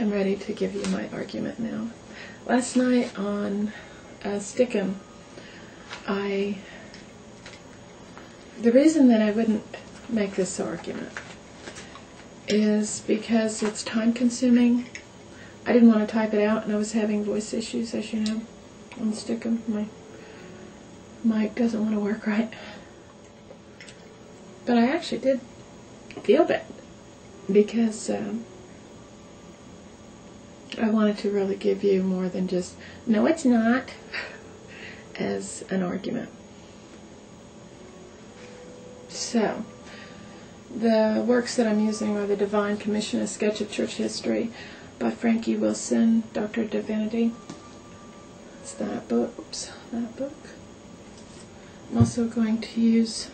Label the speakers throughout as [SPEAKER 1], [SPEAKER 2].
[SPEAKER 1] I'm ready to give you my argument now. Last night on Stickum, the reason that I wouldn't make this argument is because it's time consuming. I didn't want to type it out, and I was having voice issues, as you know, on Stickum. My mic doesn't want to work right. But I actually did feel bad because I wanted to really give you more than just, no it's not, as an argument. So, the works that I'm using are The Divine Commission, A Sketch of Church History by Frankie Wilson, Doctor of Divinity. It's that book. Oops, that book. I'm also going to use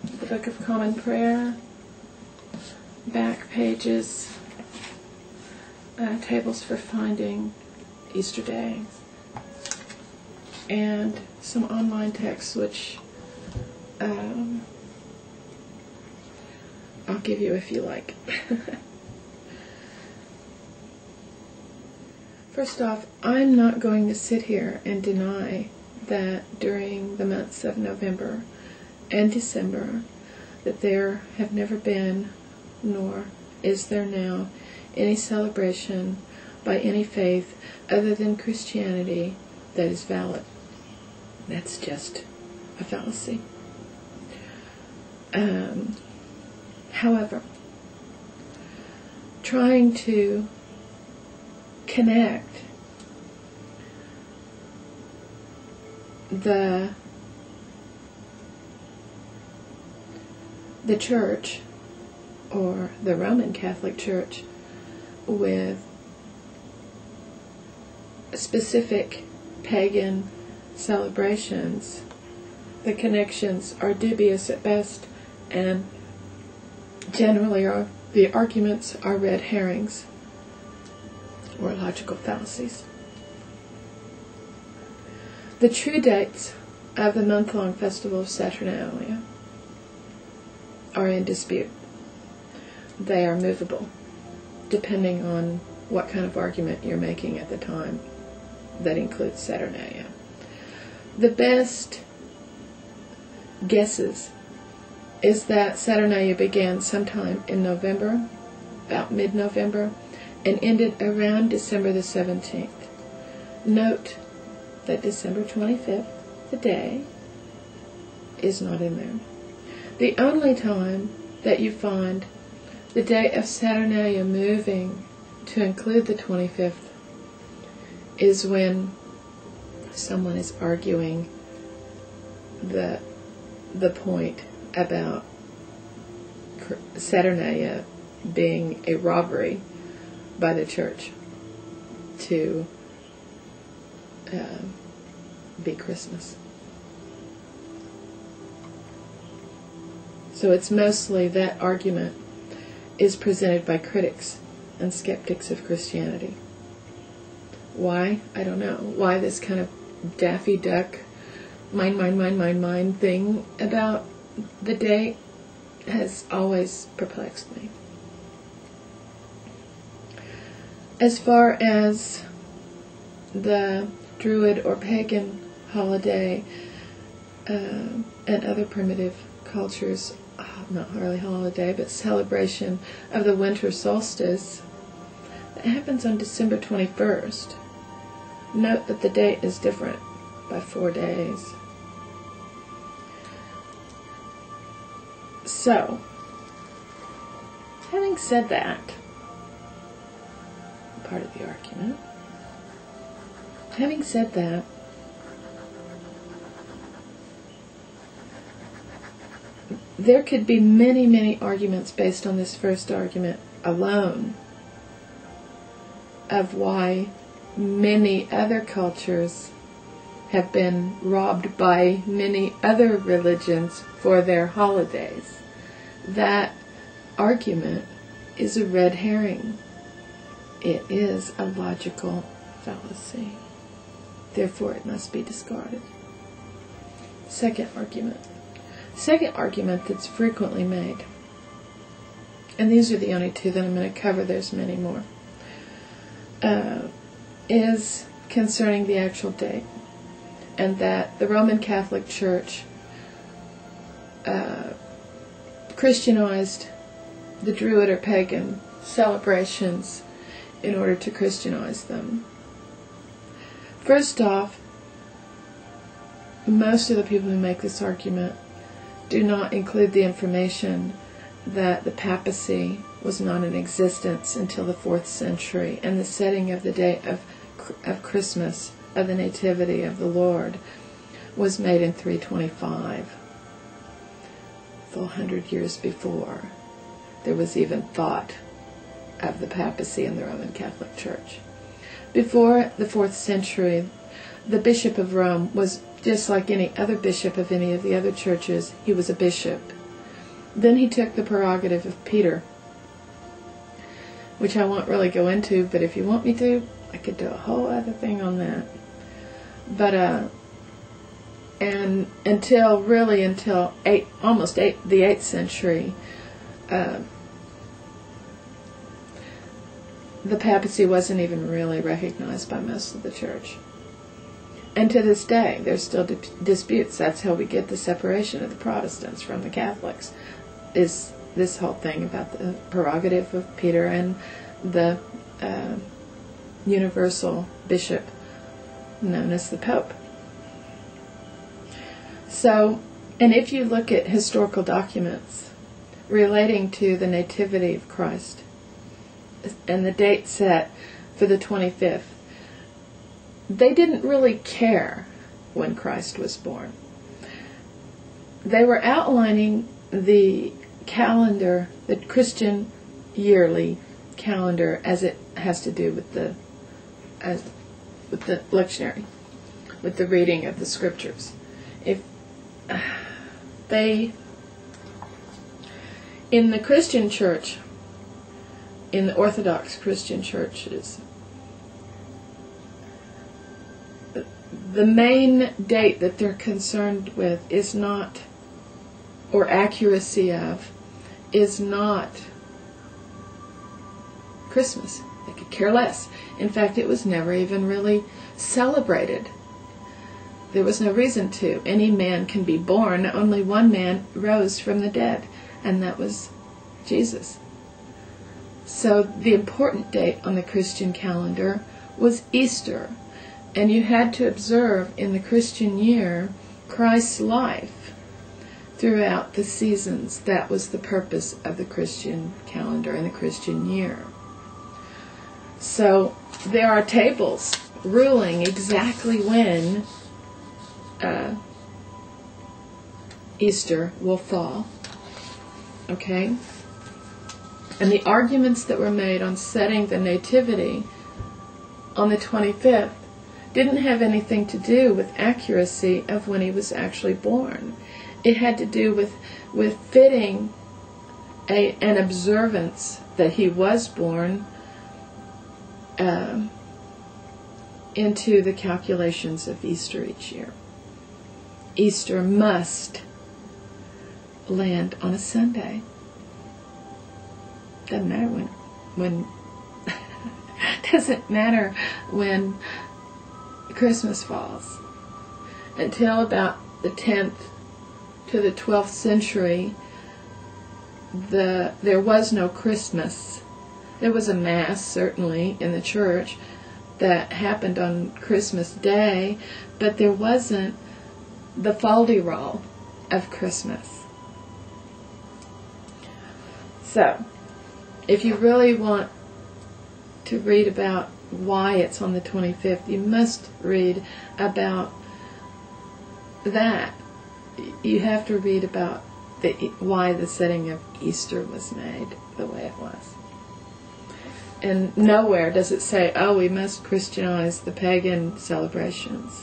[SPEAKER 1] the Book of Common Prayer, back pages, tables for finding Easter Day, and some online texts which I'll give you if you like. First off, I'm not going to sit here and deny that during the months of November and December that there have never been, nor is there now, any celebration by any faith other than Christianity that is valid. That's just a fallacy. However, trying to connect the church, or the Roman Catholic Church, with specific pagan celebrations, the connections are dubious at best, and generally the arguments are red herrings or logical fallacies. The true dates of the month-long festival of Saturnalia are in dispute. They are movable, depending on what kind of argument you're making at the time that includes Saturnalia. The best guesses is that Saturnalia began sometime in November, about mid-November, and ended around December the 17th. Note that December 25th, the day, is not in there. The only time that you find the day of Saturnalia moving to include the 25th is when someone is arguing the point about Saturnalia being a robbery by the church to be Christmas. So it's mostly that argument is presented by critics and skeptics of Christianity. Why? I don't know. Why this kind of Daffy Duck mind thing about the day has always perplexed me. As far as the Druid or pagan holiday and other primitive cultures, not really holiday, but celebration of the winter solstice, that happens on December 21st. Note that the date is different by 4 days. So, having said that, part of the argument, having said that, there could be many arguments based on this first argument alone of why many other cultures have been robbed by many other religions for their holidays. That argument is a red herring. It is a logical fallacy. Therefore, it must be discarded. Second argument that's frequently made and these are the only two that I'm going to cover, there's many more, is concerning the actual date, and that the Roman Catholic Church Christianized the Druid or pagan celebrations in order to Christianize them. First off, most of the people who make this argument do not include the information that the papacy was not in existence until the 4th century, and the setting of the day of Christmas, of the Nativity of the Lord, was made in 325, a full 100 years before there was even thought of the papacy in the Roman Catholic Church. Before the 4th century, the Bishop of Rome was just like any other bishop of any of the other churches. He was a bishop. Then he took the prerogative of Peter, which I won't really go into, but if you want me to, I could do a whole other thing on that. But and until the 8th century, the papacy wasn't even really recognized by most of the church. And to this day, there's still disputes. That's how we get the separation of the Protestants from the Catholics, is this whole thing about the prerogative of Peter and the universal bishop known as the Pope. So, and if you look at historical documents relating to the Nativity of Christ, and the date set for the 25th, they didn't really care when Christ was born. They were outlining the calendar, the Christian yearly calendar, as it has to do with the lectionary, with the reading of the scriptures. If they, in the Christian church, in the Orthodox Christian churches, the main date that they're concerned with is not, or accuracy of, is not Christmas. They could care less. In fact, it was never even really celebrated. There was no reason to. Any man can be born. Only one man rose from the dead, and that was Jesus. So the important date on the Christian calendar was Easter. And you had to observe in the Christian year Christ's life throughout the seasons. That was the purpose of the Christian calendar and the Christian year. So there are tables ruling exactly when Easter will fall. Okay? And the arguments that were made on setting the Nativity on the 25th didn't have anything to do with accuracy of when he was actually born. It had to do with fitting an observance that he was born into the calculations of Easter each year. Easter must land on a Sunday. Doesn't matter when doesn't matter when Christmas falls. Until about the 10th to the 12th century, there was no Christmas. There was a Mass, certainly, in the church that happened on Christmas Day, but there wasn't the folderol of Christmas. So, if you really want to read about why it's on the 25th, you must read about that. You have to read about why the setting of Easter was made the way it was. And nowhere does it say, oh, we must Christianize the pagan celebrations.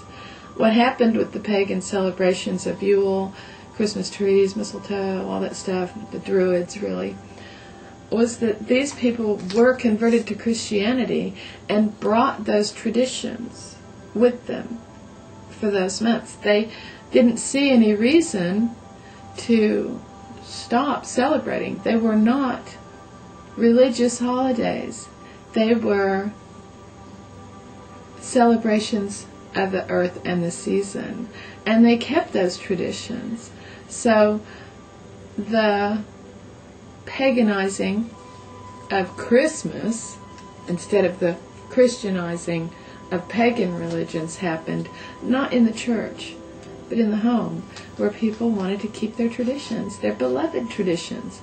[SPEAKER 1] What happened with the pagan celebrations of Yule, Christmas trees, mistletoe, all that stuff, the Druids really, was that these people were converted to Christianity and brought those traditions with them for those months. They didn't see any reason to stop celebrating. They were not religious holidays. They were celebrations of the earth and the season, and they kept those traditions. So the paganizing of Christmas, instead of the Christianizing of pagan religions, happened not in the church, but in the home, where people wanted to keep their traditions, their beloved traditions.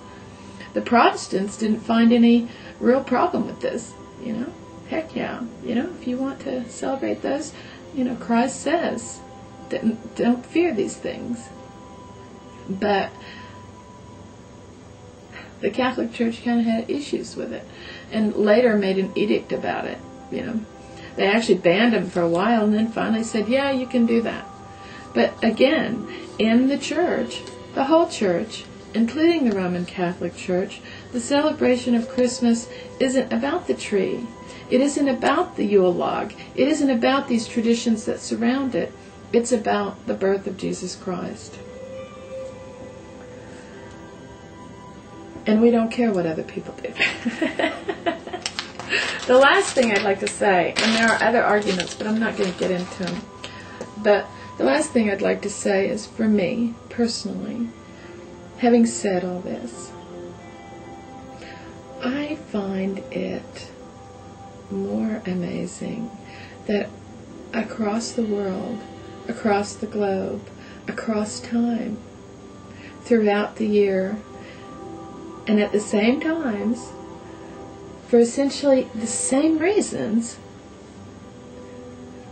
[SPEAKER 1] The Protestants didn't find any real problem with this, Heck yeah, if you want to celebrate those, Christ says, don't fear these things. But the Catholic Church kind of had issues with it, and later made an edict about it. They actually banned them for a while, and then finally said, yeah, you can do that. But again, in the church, the whole church, including the Roman Catholic Church, the celebration of Christmas isn't about the tree. It isn't about the Yule log. It isn't about these traditions that surround it. It's about the birth of Jesus Christ. And we don't care what other people do. The last thing I'd like to say, and there are other arguments, but I'm not going to get into them, but the last thing I'd like to say is, for me, personally, having said all this, I find it more amazing that across the world, across the globe, across time, throughout the year, and at the same times, for essentially the same reasons,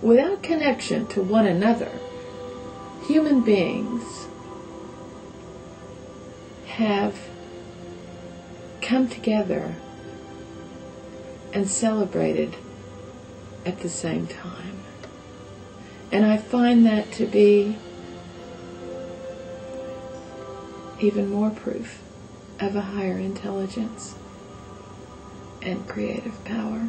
[SPEAKER 1] without connection to one another, human beings have come together and celebrated at the same time. And I find that to be even more proof of a higher intelligence and creative power.